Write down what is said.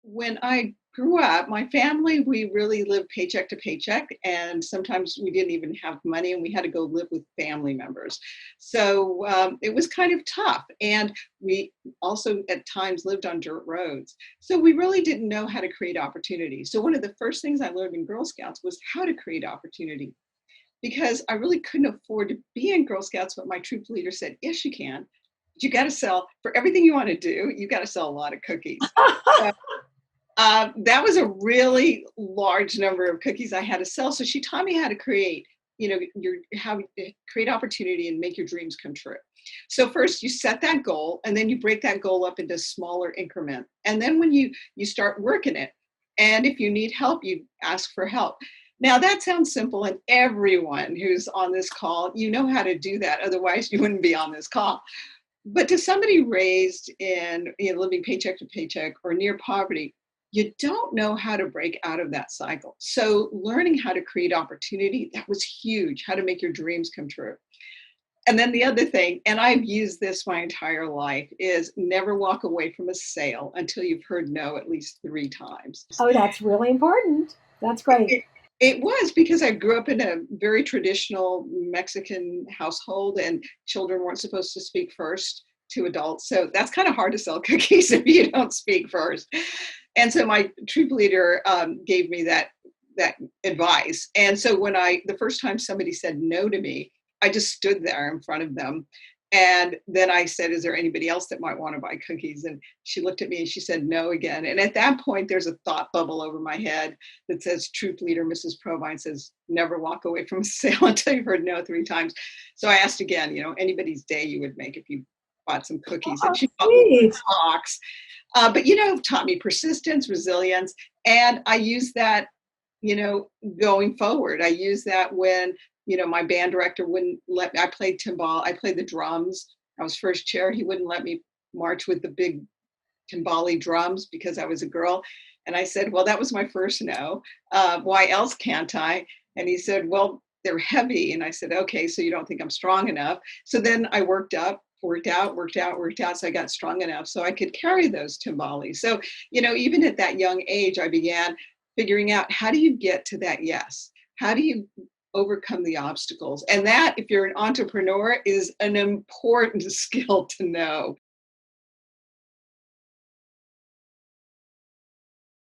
When I grew up, my family, we really lived paycheck to paycheck, and sometimes we didn't even have money and we had to go live with family members. So it was kind of tough. And we also at times lived on dirt roads. So we really didn't know how to create opportunity. So one of the first things I learned in Girl Scouts was how to create opportunity because I really couldn't afford to be in Girl Scouts, but my troop leader said, yes, you can. But you got to sell for everything you want to do. You got to sell a lot of cookies. That was a really large number of cookies I had to sell. So she taught me how to create, how to create opportunity and make your dreams come true. So first you set that goal and then you break that goal up into smaller increment. And then when you start working it, and if you need help, you ask for help. Now that sounds simple, and everyone who's on this call, you know how to do that. Otherwise, you wouldn't be on this call. But to somebody raised in living paycheck to paycheck or near poverty, you don't know how to break out of that cycle. So learning how to create opportunity, that was huge, how to make your dreams come true. And then the other thing, and I've used this my entire life, is never walk away from a sale until you've heard no at least 3 times. Oh, that's really important. That's great. It was because I grew up in a very traditional Mexican household and children weren't supposed to speak first to adults. So that's kind of hard to sell cookies if you don't speak first. And so my troop leader gave me that advice. And so the first time somebody said no to me, I just stood there in front of them. And then I said, is there anybody else that might want to buy cookies? And she looked at me and she said no again. And at that point, there's a thought bubble over my head that says, troop leader, Mrs. Provine says, never walk away from a sale until you've heard no 3 times. So I asked again, anybody's day you would make if you bought some cookies. Oh, And she bought me sweet. a box. But, taught me persistence, resilience. And I use that, going forward. I use that when my band director wouldn't let me, I played timbal, I played the drums. I was first chair. He wouldn't let me march with the big timbali drums because I was a girl. And I said, well, that was my first no. Why else can't I? And he said, well, they're heavy. And I said, okay, so you don't think I'm strong enough. So then I worked out. So I got strong enough so I could carry those timbali. So, even at that young age, I began figuring out, how do you get to that yes? How do you overcome the obstacles? And that, if you're an entrepreneur, is an important skill to know.